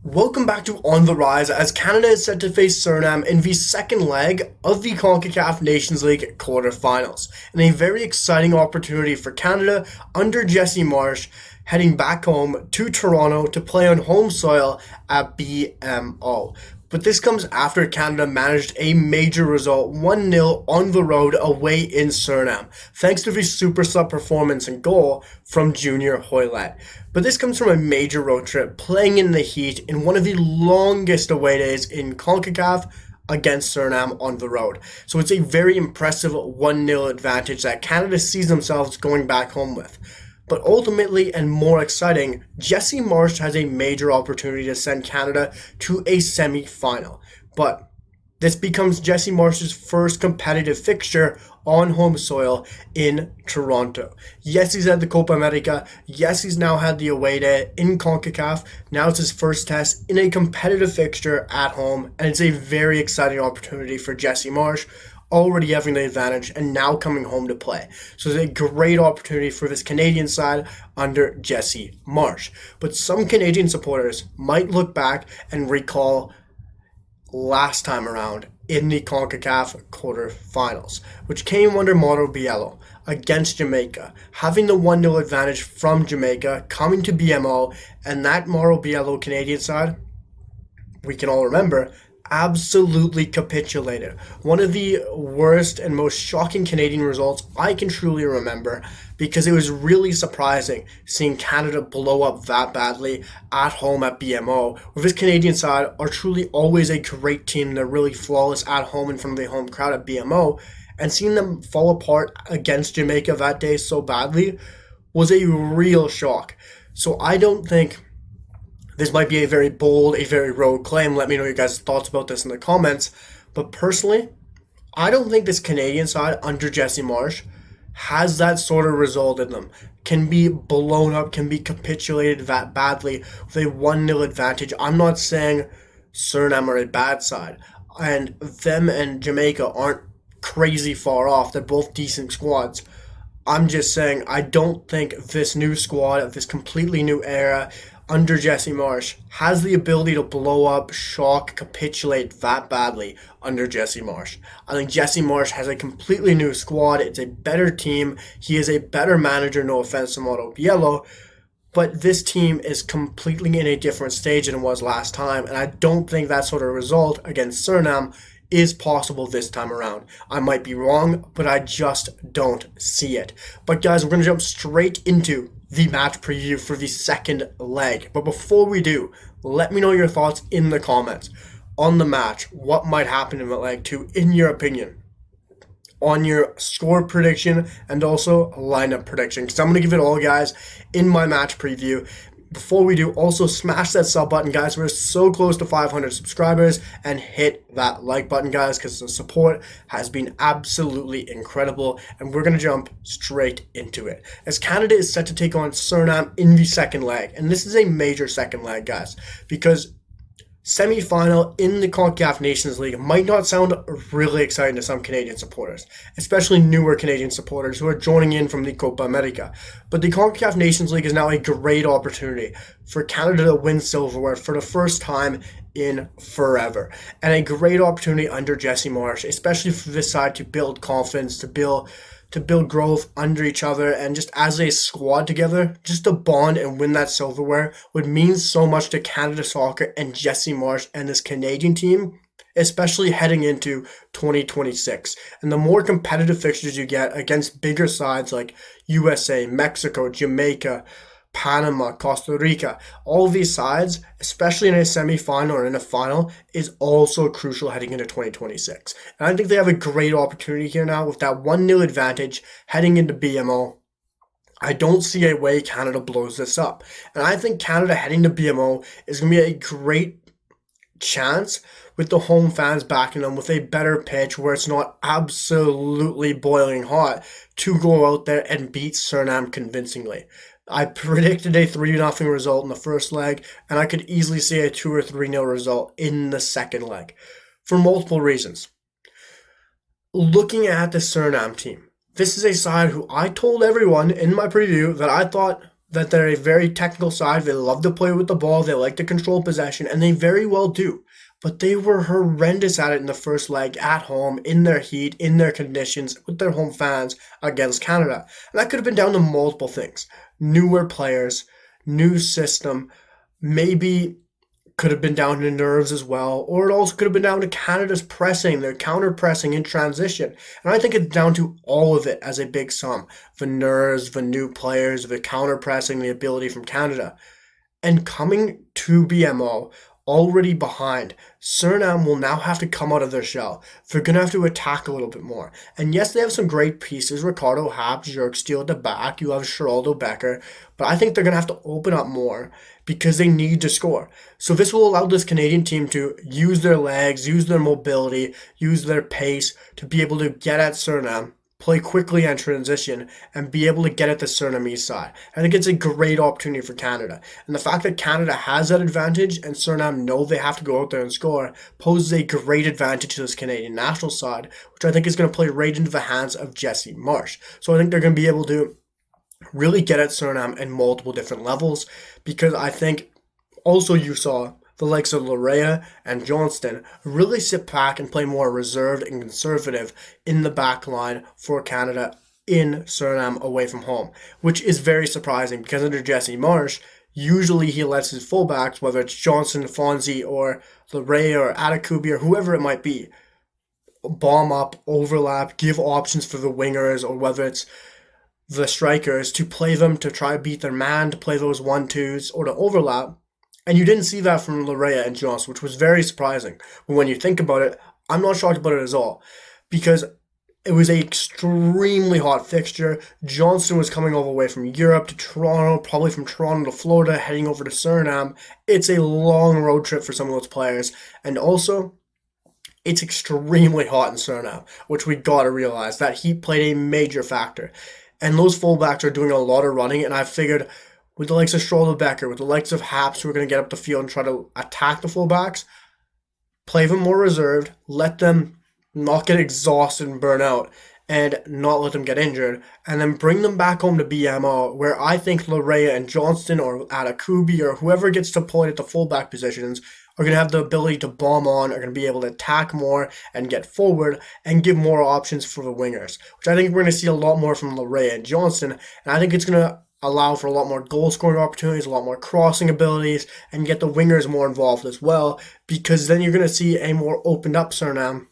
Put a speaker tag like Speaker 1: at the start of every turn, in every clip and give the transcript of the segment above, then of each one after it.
Speaker 1: Welcome back to On the Rise as Canada is set to face Suriname in the second leg of the Concacaf Nations League quarterfinals, and a very exciting opportunity for Canada under Jesse Marsch heading back home to Toronto to play on home soil at BMO. But this comes after Canada managed a major result 1-0 on the road away in Suriname, thanks to the super sub performance and goal from Junior Hoylett. But this comes from a major road trip, playing in the heat in one of the longest away days in CONCACAF against Suriname on the road. So it's a very impressive 1-0 advantage that Canada sees themselves going back home with. But ultimately, and more exciting, Jesse Marsch has a major opportunity to send Canada to a semi-final. But this becomes Jesse Marsch's first competitive fixture on home soil in Toronto. Yes, he's had the Copa America. Yes, he's now had the away day in CONCACAF. Now it's his first test in a competitive fixture at home, and it's a very exciting opportunity for Jesse Marsch, already having the advantage and now coming home to play. So it's a great opportunity for this Canadian side under Jesse Marsch. But some Canadian supporters might look back and recall last time around in the CONCACAF quarterfinals, which came under Mauro Biello against Jamaica, having the 1-0 advantage from Jamaica, coming to BMO, and that Mauro Biello Canadian side, we can all remember, absolutely capitulated. One of the worst and most shocking Canadian results I can truly remember, because it was really surprising seeing Canada blow up that badly at home at BMO, where this Canadian side are truly always a great team. They're really flawless at home in front of the home crowd at BMO, and seeing them fall apart against Jamaica that day so badly was a real shock. So I don't think this might be a very bold, a very rogue claim. Let me know your guys' thoughts about this in the comments. But personally, I don't think this Canadian side under Jesse Marsch has that sort of result in them. Can be blown up, can be capitulated that badly with a 1-0 advantage. I'm not saying Suriname are a bad side. And them and Jamaica aren't crazy far off. They're both decent squads. I'm just saying I don't think this new squad of this completely new era under Jesse Marsch has the ability to blow up, shock, capitulate that badly under Jesse Marsch. I think Jesse Marsch has a completely new squad. It's a better team. He is a better manager, no offense to Mauro Biello, but this team is completely in a different stage than it was last time, and I don't think that sort of result against Suriname is possible this time around. I might be wrong, but I just don't see it. But guys, we're going to jump straight into the match preview for the second leg. But before we do, let me know your thoughts in the comments on the match. What might happen in leg 2 in your opinion? On your score prediction and also lineup prediction, because I'm going to give it all, guys, in my match preview. Before we do, also smash that sub button, guys. We're so close to 500 subscribers, and hit that like button, guys, because the support has been absolutely incredible, and we're going to jump straight into it. As Canada is set to take on Suriname in the second leg, and this is a major second leg, guys, because semi-final in the Concacaf Nations League might not sound really exciting to some Canadian supporters, especially newer Canadian supporters who are joining in from the Copa America. But the Concacaf Nations League is now a great opportunity for Canada to win silverware for the first time in forever, and a great opportunity under Jesse Marsch, especially for this side to build confidence, to build growth under each other, and just as a squad together, just to bond and win that silverware would mean so much to Canada soccer and Jesse Marsch and this Canadian team, especially heading into 2026. And the more competitive fixtures you get against bigger sides like USA, Mexico, Jamaica, Panama, Costa Rica, all of these sides, especially in a semi-final or in a final, is also crucial heading into 2026. And I think they have a great opportunity here now with that 1-0 advantage heading into BMO. I don't see a way Canada blows this up. And I think Canada heading to BMO is going to be a great chance with the home fans backing them, with a better pitch where it's not absolutely boiling hot, to go out there and beat Suriname convincingly. I predicted a 3-0 result in the first leg, and I could easily see a 2 or 3-0 result in the second leg for multiple reasons. Looking at the Suriname team, this is a side who I told everyone in my preview that I thought that they're a very technical side. They love to play with the ball. They like to control possession, and they very well do. But they were horrendous at it in the first leg at home, in their heat, in their conditions, with their home fans against Canada. And that could have been down to multiple things. Newer players, new system, maybe could have been down to nerves as well, or it also could have been down to Canada's pressing, their counter pressing in transition. And I think it's down to all of it as a big sum. The nerves, the new players, the counter pressing, the ability from Canada. And coming to BMO, already behind, Suriname will now have to come out of their shell. They're going to have to attack a little bit more. And yes, they have some great pieces. Ricardo Happ, Jerksteele at the back. You have Geraldo Becker. But I think they're going to have to open up more because they need to score. So this will allow this Canadian team to use their legs, use their mobility, use their pace to be able to get at Suriname, play quickly in transition, and be able to get at the Surinamese side. I think it's a great opportunity for Canada. And the fact that Canada has that advantage and Suriname know they have to go out there and score poses a great advantage to this Canadian national side, which I think is going to play right into the hands of Jesse Marsch. So I think they're going to be able to really get at Suriname in multiple different levels, because I think also you saw the likes of Larea and Johnston really sit back and play more reserved and conservative in the back line for Canada in Suriname away from home, which is very surprising because under Jesse Marsch, usually he lets his fullbacks, whether it's Johnston, Fonzie, or Larea or Atakubi or whoever it might be, bomb up, overlap, give options for the wingers, or whether it's the strikers to play them to try to beat their man, to play those 1-2s, or to overlap. And you didn't see that from Larea and Johnston, which was very surprising. But when you think about it, I'm not shocked about it at all, because it was an extremely hot fixture. Johnston was coming all the way from Europe to Toronto, probably from Toronto to Florida, heading over to Suriname. It's a long road trip for some of those players. And also, it's extremely hot in Suriname, which we got to realize. That heat played a major factor. And those fullbacks are doing a lot of running, and I figured with the likes of Geraldo Becker, with the likes of Haps, who are going to get up the field and try to attack the fullbacks, play them more reserved, let them not get exhausted and burn out, and not let them get injured, and then bring them back home to BMO, where I think Larea and Johnston or Atakubi or whoever gets deployed at the fullback positions are going to have the ability to bomb on, are going to be able to attack more and get forward and give more options for the wingers, which I think we're going to see a lot more from Larea and Johnston, and I think it's going to allow for a lot more goal-scoring opportunities, a lot more crossing abilities, and get the wingers more involved as well, because then you're going to see a more opened-up Suriname,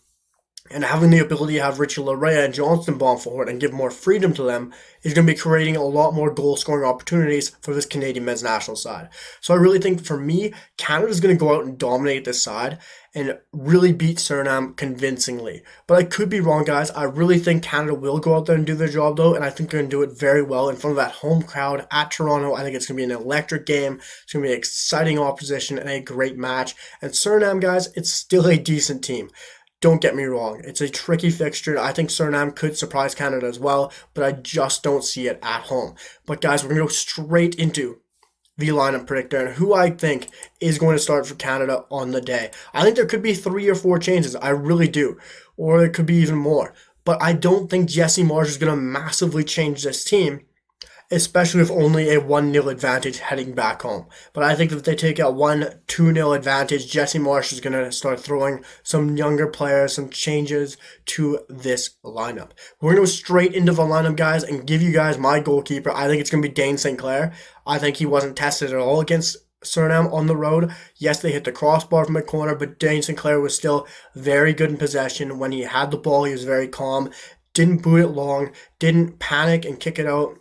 Speaker 1: and having the ability to have Richie Larea and Johnston bomb forward and give more freedom to them is going to be creating a lot more goal-scoring opportunities for this Canadian men's national side. So I really think, for me, Canada's going to go out and dominate this side and really beat Suriname convincingly. But I could be wrong, guys. I really think Canada will go out there and do their job, though, and I think they're going to do it very well in front of that home crowd at Toronto. I think it's going to be an electric game. It's going to be an exciting opposition and a great match. And Suriname, guys, it's still a decent team. Don't get me wrong, it's a tricky fixture. I think Suriname could surprise Canada as well, but I just don't see it at home. But guys, we're going to go straight into the lineup predictor and who I think is going to start for Canada on the day. I think there could be 3 or 4 changes, I really do, or it could be even more. But I don't think Jesse Marsch is going to massively change this team, especially with only a 1-0 advantage heading back home. But I think that if they take a 1-2-0 advantage, Jesse Marsch is going to start throwing some younger players, some changes to this lineup. We're going to go straight into the lineup, guys, and give you guys my goalkeeper. I think it's going to be Dane St. Clair. I think he wasn't tested at all against Suriname on the road. Yes, they hit the crossbar from the corner, but Dane St. Clair was still very good in possession. When he had the ball, he was very calm, didn't boot it long, didn't panic and kick it out.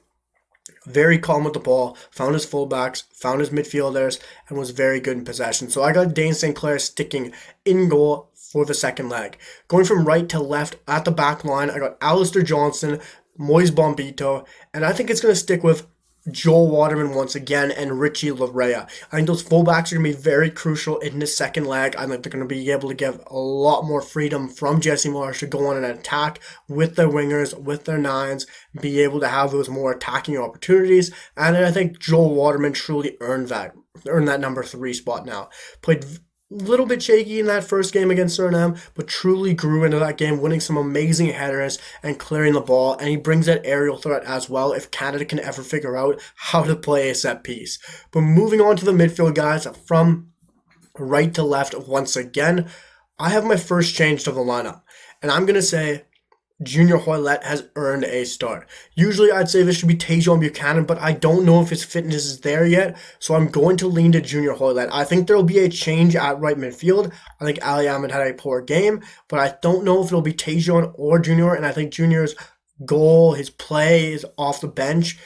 Speaker 1: Very calm with the ball, found his fullbacks, found his midfielders, and was very good in possession. So I got Dane St. Clair sticking in goal for the second leg. Going from right to left at the back line, I got Alistair Johnston, Moise Bombito, and I think it's going to stick with Joel Waterman once again and Richie Larea. I think those fullbacks are going to be very crucial in the second leg. I think they're going to be able to give a lot more freedom from Jesse Marsch to go on an attack with their wingers, with their nines, be able to have those more attacking opportunities. And I think Joel Waterman truly earned that number 3 spot now. Played little bit shaky in that first game against Suriname, but truly grew into that game, winning some amazing headers and clearing the ball. And he brings that aerial threat as well if Canada can ever figure out how to play a set piece. But moving on to the midfield, guys, from right to left once again, I have my first change to the lineup. And I'm going to say Junior Hoylett has earned a start. Usually I'd say this should be Tajon Buchanan, but I don't know if his fitness is there yet, so I'm going to lean to Junior Hoylett. I think there will be a change at right midfield. I think Ali Ahmed had a poor game, but I don't know if it'll be Tajon or Junior, and I think Junior's goal, his play is off the bench.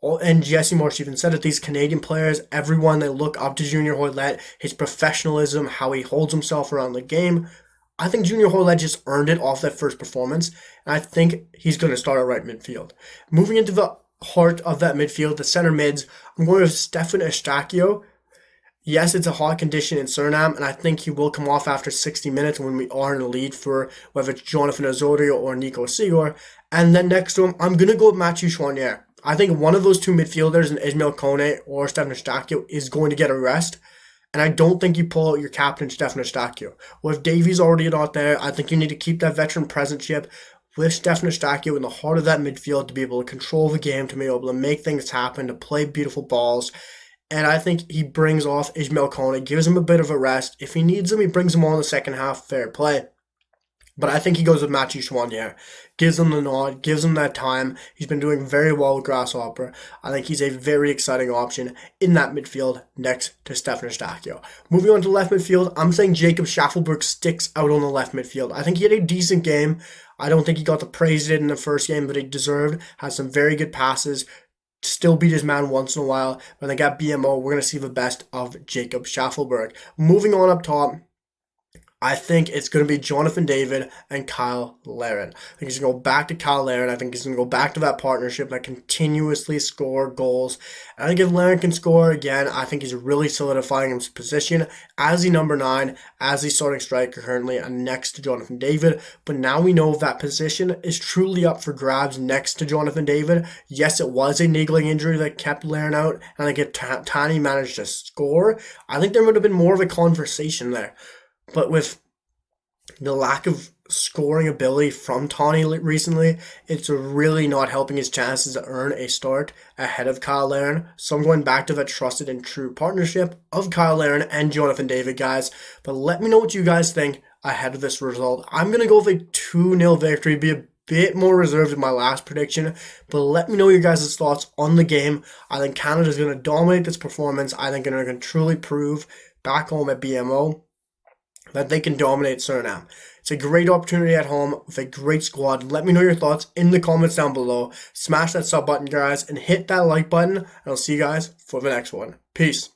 Speaker 1: And Jesse Marsh even said it, these Canadian players, everyone, they look up to Junior Hoylett, his professionalism, how he holds himself around the game. I think Junior Hoylett just earned it off that first performance, and I think he's going to start at right midfield. Moving into the heart of that midfield, the center mids, I'm going with Stefan Eustaquio. Yes, it's a hot condition in Suriname, and I think he will come off after 60 minutes when we are in the lead for whether it's Jonathan Osorio or Nico Sigor. And then next to him, I'm going to go with Mathieu Choinière. I think one of those two midfielders, Ismail Kone or Stefan Eustaquio, is going to get a rest. And I don't think you pull out your captain, Stefan Eustaquio. With Davies already not there, I think you need to keep that veteran presence-ship with Stefan Eustaquio in the heart of that midfield to be able to control the game, to be able to make things happen, to play beautiful balls. And I think he brings off Ismail Kone, gives him a bit of a rest. If he needs him, he brings him on in the second half, fair play. But I think he goes with Mathieu Choinière. Gives him the nod, gives him that time. He's been doing very well with Grasshopper. I think he's a very exciting option in that midfield next to Stefan Eustaquio. Moving on to left midfield, I'm saying Jacob Schaffelberg sticks out on the left midfield. I think he had a decent game. I don't think he got the praise he did in the first game that he deserved. Has some very good passes. Still beat his man once in a while. But I think at BMO, we're going to see the best of Jacob Schaffelberg. Moving on up top, I think it's going to be Jonathan David and Kyle Larin. I think he's going to go back to Kyle Larin. I think he's going to go back to that partnership that continuously score goals. And I think if Larin can score again, I think he's really solidifying his position as the number 9, as the starting striker currently, and next to Jonathan David. But now we know that position is truly up for grabs next to Jonathan David. Yes, it was a niggling injury that kept Larin out, and I think if Tani managed to score, I think there would have been more of a conversation there. But with the lack of scoring ability from Tani recently, it's really not helping his chances to earn a start ahead of Kyle Larin. So I'm going back to that trusted and true partnership of Kyle Larin and Jonathan David, guys. But let me know what you guys think ahead of this result. I'm going to go with a 2-0 victory, be a bit more reserved in my last prediction, but let me know your guys' thoughts on the game. I think Canada's going to dominate this performance. I think they're going to truly prove back home at BMO that they can dominate Suriname. It's a great opportunity at home with a great squad. Let me know your thoughts in the comments down below. Smash that sub button, guys, and hit that like button. And I'll see you guys for the next one. Peace.